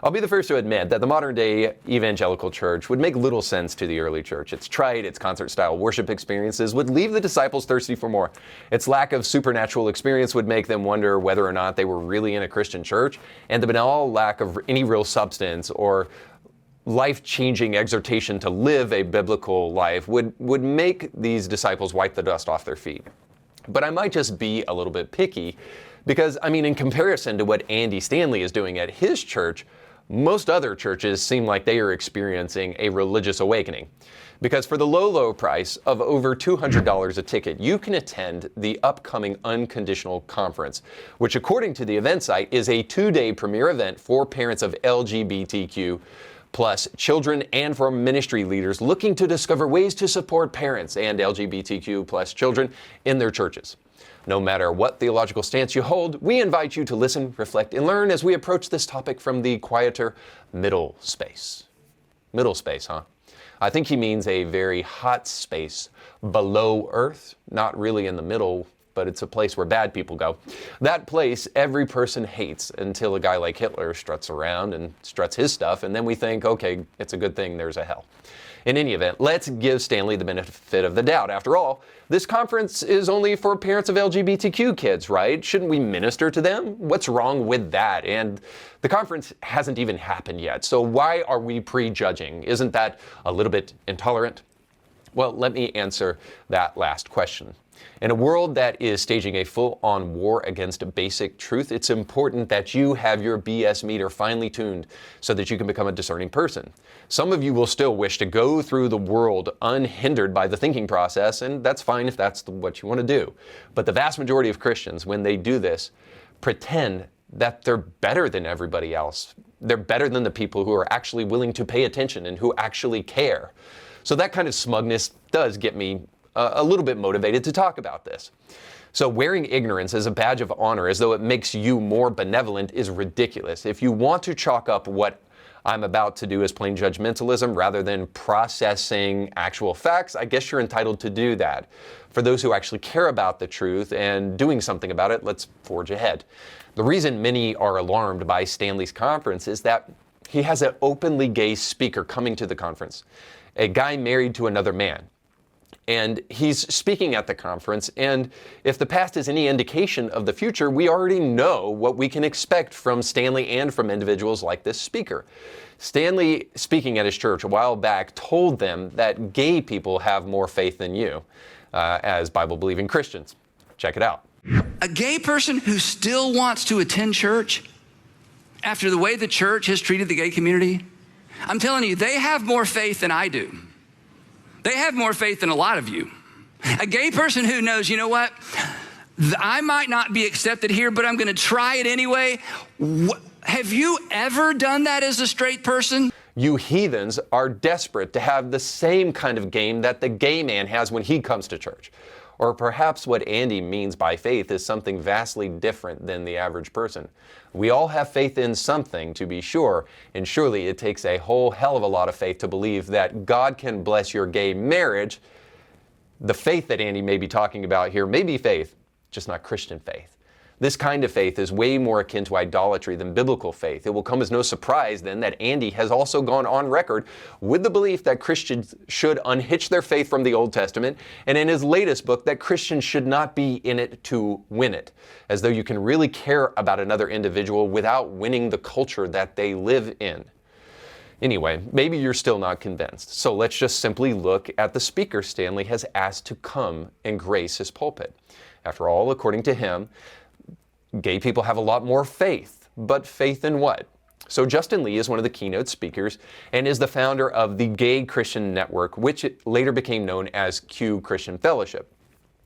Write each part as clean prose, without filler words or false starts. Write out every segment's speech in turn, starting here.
I'll be the first to admit that the modern-day evangelical church would make little sense to the early church. Its trite, its concert-style worship experiences would leave the disciples thirsty for more. Its lack of supernatural experience would make them wonder whether or not they were really in a Christian church, and the banal lack of any real substance or life-changing exhortation to live a biblical life would make these disciples wipe the dust off their feet. But I might just be a little bit picky because, in comparison to what Andy Stanley is doing at his church, most other churches seem like they are experiencing a religious awakening. Because for the low price of over $200 a ticket, you can attend the upcoming Unconditional conference, which according to the event site is a 2-day premier event for parents of LGBTQ plus children and for ministry leaders looking to discover ways to support parents and LGBTQ plus children in their churches. No matter what theological stance you hold, we invite you to listen, reflect, and learn as we approach this topic from the quieter middle space. Middle space, huh? I think he means a very hot space below Earth, not really in the middle, but it's a place where bad people go. That place every person hates until a guy like Hitler struts around and struts his stuff, and then we think, okay, it's a good thing there's a hell. In any event, let's give Stanley the benefit of the doubt. After all, this conference is only for parents of LGBTQ kids, right? Shouldn't we minister to them? What's wrong with that? And the conference hasn't even happened yet, so why are we prejudging? Isn't that a little bit intolerant? Well, let me answer that last question. In a world that is staging a full-on war against basic truth, it's important that you have your BS meter finely tuned so that you can become a discerning person. Some of you will still wish to go through the world unhindered by the thinking process, and that's fine if that's what you want to do. But the vast majority of Christians, when they do this, pretend that they're better than everybody else. They're better than the people who are actually willing to pay attention and who actually care. So that kind of smugness does get me a little bit motivated to talk about this. So wearing ignorance as a badge of honor as though it makes you more benevolent is ridiculous. If you want to chalk up what I'm about to do as plain judgmentalism rather than processing actual facts, I guess you're entitled to do that. For those who actually care about the truth and doing something about it, let's forge ahead. The reason many are alarmed by Stanley's conference is that he has an openly gay speaker coming to the conference, a guy married to another man. And he's speaking at the conference, and if the past is any indication of the future, we already know what we can expect from Stanley and from individuals like this speaker. Stanley, speaking at his church a while back, told them that gay people have more faith than you, as Bible-believing Christians. Check it out. A gay person who still wants to attend church after the way the church has treated the gay community, I'm telling you, they have more faith than I do. They have more faith than a lot of you. A gay person who knows, you know what? I might not be accepted here, but I'm going to try it anyway. Have you ever done that as a straight person? You heathens are desperate to have the same kind of game that the gay man has when he comes to church. Or perhaps what Andy means by faith is something vastly different than the average person. We all have faith in something, to be sure, and surely it takes a whole hell of a lot of faith to believe that God can bless your gay marriage. The faith that Andy may be talking about here may be faith, just not Christian faith. This kind of faith is way more akin to idolatry than biblical faith. It will come as no surprise then that Andy has also gone on record with the belief that Christians should unhitch their faith from the Old Testament, and in his latest book that Christians should not be in it to win it, as though you can really care about another individual without winning the culture that they live in. Anyway, maybe you're still not convinced, so let's just simply look at the speaker Stanley has asked to come and grace his pulpit. After all, according to him, gay people have a lot more faith, but faith in what? So Justin Lee is one of the keynote speakers and is the founder of the Gay Christian Network, which later became known as Q Christian Fellowship.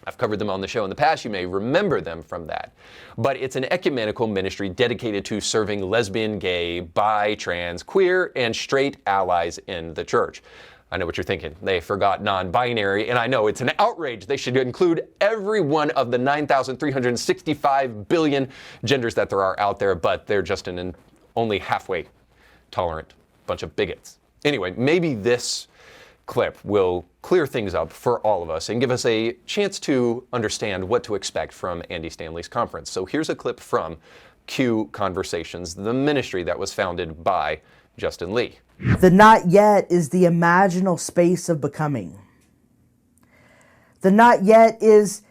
I've covered them on the show in the past. You may remember them from that. But it's an ecumenical ministry dedicated to serving lesbian, gay, bi, trans, queer, and straight allies in the church. I know what you're thinking. They forgot non-binary, and I know it's an outrage. They should include every one of the 9,365 billion genders that there are out there, but they're just an only halfway tolerant bunch of bigots. Anyway, maybe this clip will clear things up for all of us and give us a chance to understand what to expect from Andy Stanley's conference. So here's a clip from Cue Conversations, the ministry that was founded by Justin Lee. The not yet is the imaginal space of becoming. The not yet is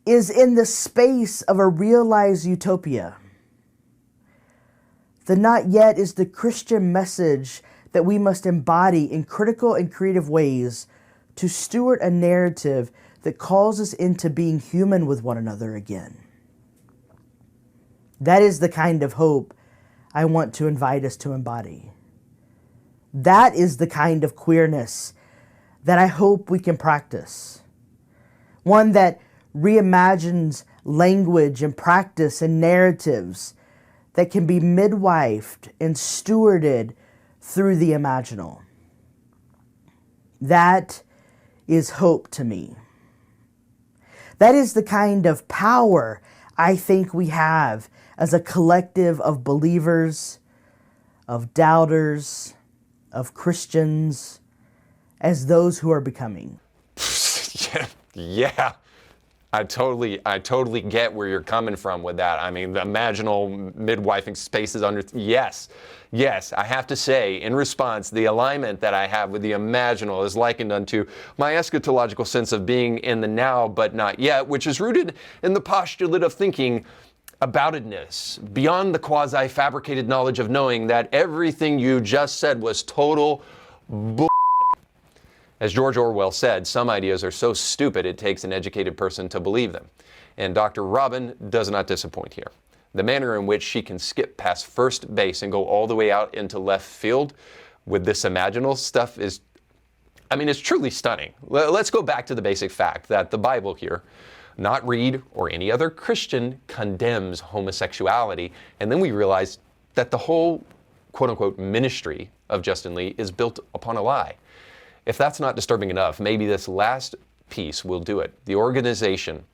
in the space of a realized utopia. The not yet is the Christian message that we must embody in critical and creative ways to steward a narrative that calls us into being human with one another again. That is the kind of hope I want to invite us to embody. That is the kind of queerness that I hope we can practice. One that reimagines language and practice and narratives that can be midwifed and stewarded through the imaginal. That is hope to me. That is the kind of power I think we have as a collective of believers, of doubters, of Christians, as those who are becoming. Yeah. I totally get where you're coming from with that. I mean, the imaginal midwifing spaces under, yes, I have to say, in response, the alignment that I have with the imaginal is likened unto my eschatological sense of being in the now but not yet, which is rooted in the postulate of thinking aboutedness, beyond the quasi-fabricated knowledge of knowing that everything you just said was total bull. As George Orwell said, some ideas are so stupid it takes an educated person to believe them. And Dr. Robin does not disappoint here. The manner in which she can skip past first base and go all the way out into left field with this imaginal stuff is, it's truly stunning. Let's go back to the basic fact that the Bible here, not Reed or any other Christian, condemns homosexuality. And then we realize that the whole quote-unquote ministry of Justin Lee is built upon a lie. If that's not disturbing enough, maybe this last piece will do it. The organization,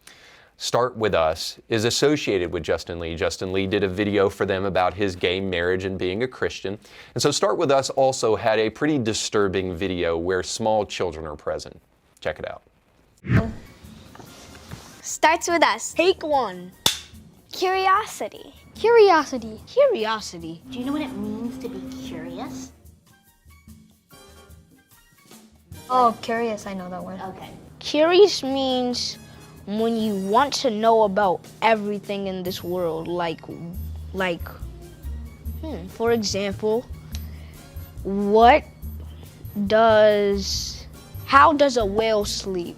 Start With Us, is associated with Justin Lee. Justin Lee did a video for them about his gay marriage and being a Christian. And so Start With Us also had a pretty disturbing video where small children are present. Check it out. Starts with us. Take one. Curiosity. Curiosity. Curiosity. Do you know what it means to be curious? Oh, curious, I know that word. Okay. Curious means when you want to know about everything in this world, for example, how does a whale sleep?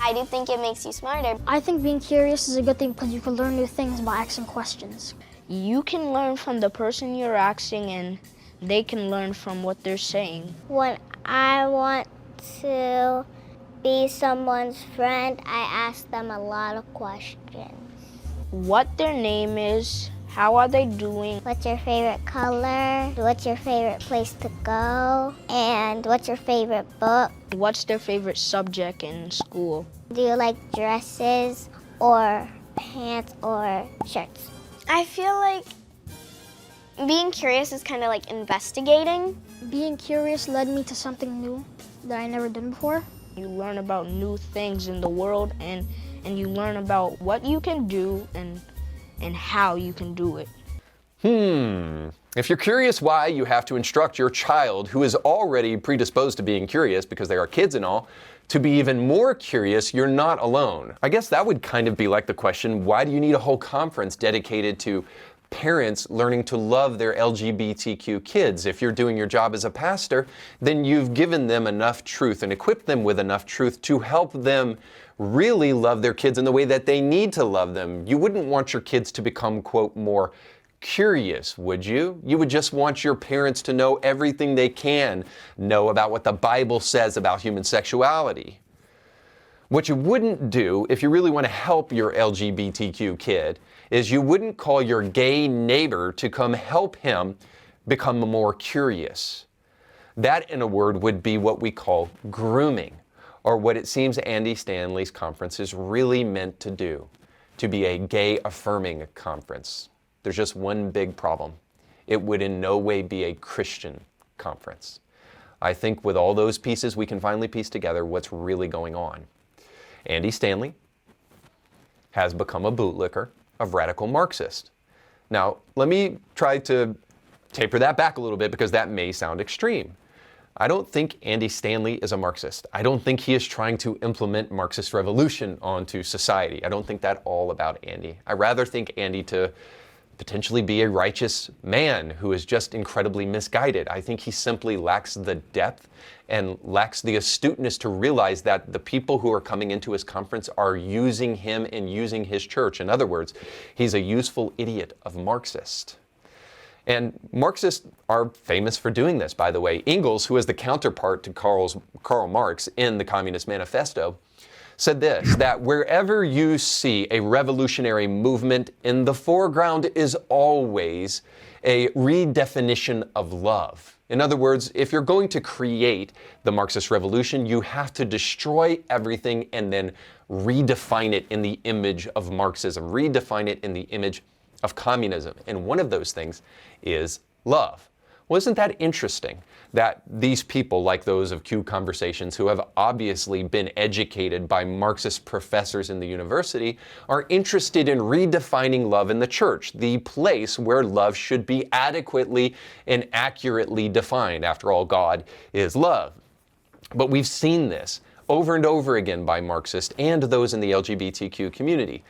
I do think it makes you smarter. I think being curious is a good thing because you can learn new things by asking questions. You can learn from the person you're asking, and they can learn from what they're saying. When I want to be someone's friend, I ask them a lot of questions. What their name is, how are they doing? What's your favorite color? What's your favorite place to go? And what's your favorite book? What's their favorite subject in school? Do you like dresses or pants or shirts? I feel like being curious is kind of like investigating. Being curious led me to something new that I never done before. You learn about new things in the world, and you learn about what you can do and how you can do it. If you're curious why you have to instruct your child, who is already predisposed to being curious because they are kids and all, to be even more curious, you're not alone. I guess that would kind of be like the question, why do you need a whole conference dedicated to parents learning to love their LGBTQ kids? If you're doing your job as a pastor, then you've given them enough truth and equipped them with enough truth to help them really love their kids in the way that they need to love them. You wouldn't want your kids to become, quote, more curious, would you? You would just want your parents to know everything they can know about what the Bible says about human sexuality. What you wouldn't do if you really want to help your LGBTQ kid is you wouldn't call your gay neighbor to come help him become more curious. That, in a word, would be what we call grooming, or what it seems Andy Stanley's conference is really meant to do, to be a gay-affirming conference. There's just one big problem. It would in no way be a Christian conference. I think with all those pieces, we can finally piece together what's really going on. Andy Stanley has become a bootlicker of radical Marxist. Now, let me try to taper that back a little bit because that may sound extreme. I don't think Andy Stanley is a Marxist. I don't think he is trying to implement Marxist revolution onto society. I don't think that all about Andy. I rather think Andy to potentially be a righteous man who is just incredibly misguided. I think he simply lacks the depth and lacks the astuteness to realize that the people who are coming into his conference are using him and using his church. In other words, he's a useful idiot of Marxist. And Marxists are famous for doing this, by the way. Engels, who is the counterpart to Karl Marx in the Communist Manifesto, said this, that wherever you see a revolutionary movement, in the foreground is always a redefinition of love. In other words, if you're going to create the Marxist revolution, you have to destroy everything and then redefine it in the image of Marxism, redefine it in the image of communism. And one of those things is love. Well, isn't that interesting that these people, like those of Q Conversations, who have obviously been educated by Marxist professors in the university, are interested in redefining love in the church, the place where love should be adequately and accurately defined. After all, God is love. But we've seen this over and over again by Marxists and those in the LGBTQ community.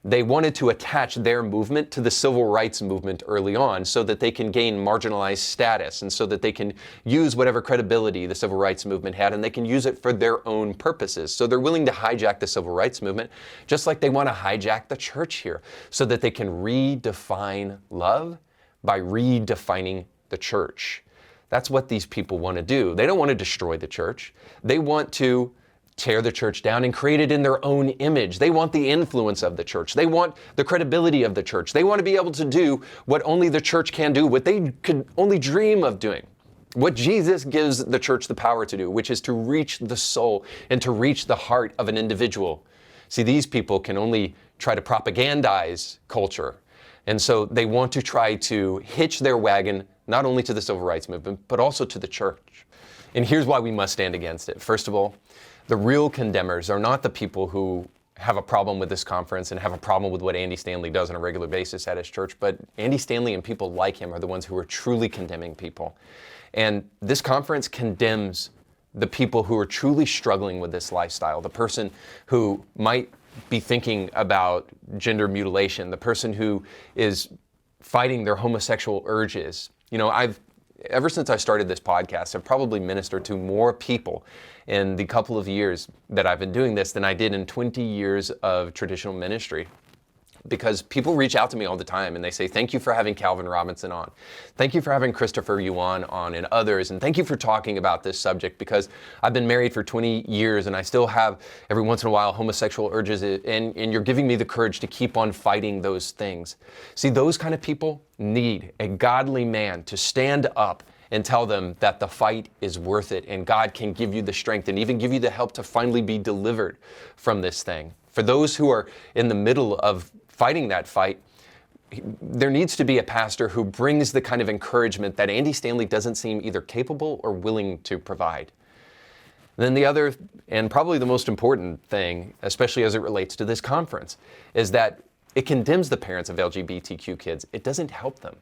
They wanted to attach their movement to the civil rights movement early on so that they can gain marginalized status and so that they can use whatever credibility the civil rights movement had and they can use it for their own purposes. So they're willing to hijack the civil rights movement just like they want to hijack the church here so that they can redefine love by redefining the church. That's what these people want to do. They don't want to destroy the church. They want to tear the church down and create it in their own image. They want the influence of the church. They want the credibility of the church. They want to be able to do what only the church can do, what they could only dream of doing. What Jesus gives the church the power to do, which is to reach the soul and to reach the heart of an individual. See, these people can only try to propagandize culture. And so they want to try to hitch their wagon not only to the civil rights movement, but also to the church. And here's why we must stand against it. First of all, the real condemners are not the people who have a problem with this conference and have a problem with what Andy Stanley does on a regular basis at his church, but Andy Stanley and people like him are the ones who are truly condemning people. And this conference condemns the people who are truly struggling with this lifestyle, the person who might be thinking about gender mutilation, the person who is fighting their homosexual urges. You know, ever since I started this podcast, I've probably ministered to more people in the couple of years that I've been doing this than I did in 20 years of traditional ministry. Because people reach out to me all the time and they say, thank you for having Calvin Robinson on. Thank you for having Christopher Yuan on and others. And thank you for talking about this subject because I've been married for 20 years and I still have every once in a while homosexual urges and you're giving me the courage to keep on fighting those things. See, those kind of people need a godly man to stand up and tell them that the fight is worth it and God can give you the strength and even give you the help to finally be delivered from this thing. For those who are in the middle of fighting that fight, there needs to be a pastor who brings the kind of encouragement that Andy Stanley doesn't seem either capable or willing to provide. And then the other, and probably the most important thing, especially as it relates to this conference, is that it condemns the parents of LGBTQ kids. It doesn't help them.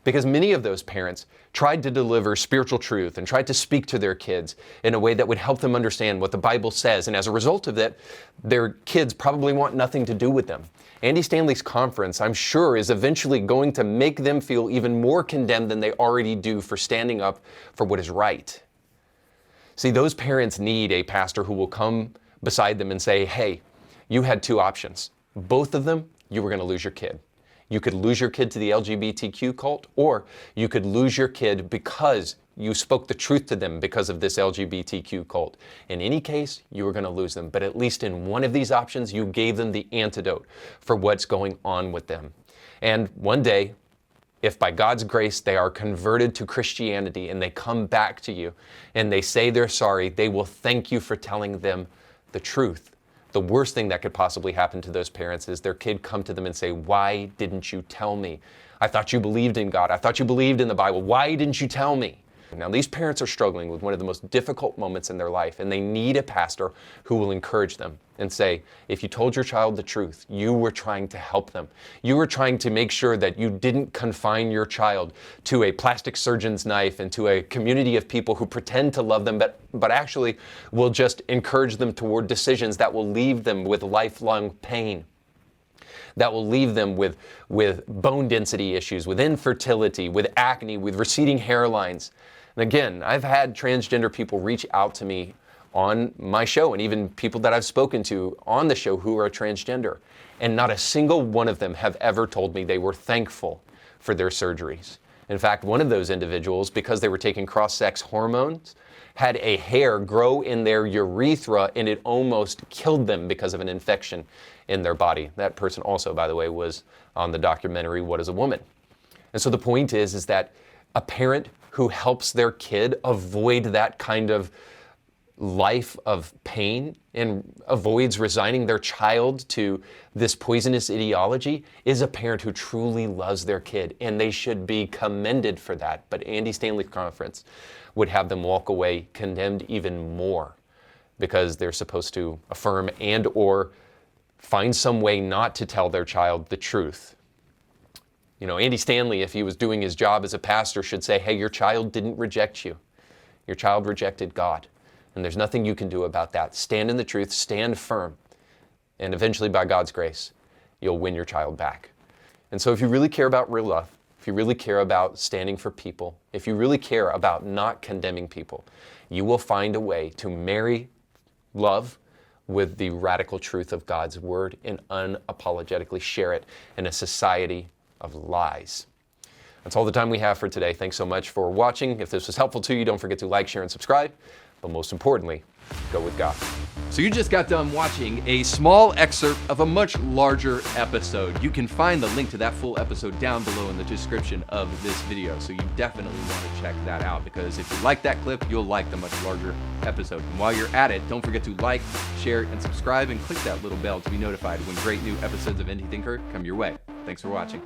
Because many of those parents tried to deliver spiritual truth and tried to speak to their kids in a way that would help them understand what the Bible says. And as a result of that, their kids probably want nothing to do with them. Andy Stanley's conference, I'm sure, is eventually going to make them feel even more condemned than they already do for standing up for what is right. See, those parents need a pastor who will come beside them and say, hey, you had two options. Both of them, you were going to lose your kid. You could lose your kid to the LGBTQ cult, or you could lose your kid because you spoke the truth to them because of this LGBTQ cult. In any case, you were going to lose them. But at least in one of these options, you gave them the antidote for what's going on with them. And one day, if by God's grace they are converted to Christianity and they come back to you and they say they're sorry, they will thank you for telling them the truth. The worst thing that could possibly happen to those parents is their kid come to them and say, why didn't you tell me? I thought you believed in God. I thought you believed in the Bible. Why didn't you tell me? Now, these parents are struggling with one of the most difficult moments in their life, and they need a pastor who will encourage them and say, if you told your child the truth, you were trying to help them. You were trying to make sure that you didn't confine your child to a plastic surgeon's knife and to a community of people who pretend to love them, but actually will just encourage them toward decisions that will leave them with lifelong pain, that will leave them with bone density issues, with infertility, with acne, with receding hairlines. And again, I've had transgender people reach out to me on my show, and even people that I've spoken to on the show who are transgender. And not a single one of them have ever told me they were thankful for their surgeries. In fact, one of those individuals, because they were taking cross-sex hormones, had a hair grow in their urethra, and it almost killed them because of an infection in their body. That person also, by the way, was on the documentary, What is a Woman? And so the point is that a parent who helps their kid avoid that kind of life of pain and avoids resigning their child to this poisonous ideology is a parent who truly loves their kid, and they should be commended for that. But Andy Stanley's conference would have them walk away condemned even more because they're supposed to affirm and or find some way not to tell their child the truth. You know, Andy Stanley, if he was doing his job as a pastor, should say, hey, your child didn't reject you. Your child rejected God. And there's nothing you can do about that. Stand in the truth, stand firm, and eventually, by God's grace, you'll win your child back. And so if you really care about real love, if you really care about standing for people, if you really care about not condemning people, you will find a way to marry love with the radical truth of God's word and unapologetically share it in a society of lies. That's all the time we have for today. Thanks so much for watching. If this was helpful to you, don't forget to like, share, and subscribe. But most importantly, go with God. So you just got done watching a small excerpt of a much larger episode. You can find the link to that full episode down below in the description of this video. So you definitely want to check that out, because if you like that clip, you'll like the much larger episode. And while you're at it, don't forget to like, share, and subscribe, and click that little bell to be notified when great new episodes of Indie Thinker come your way. Thanks for watching.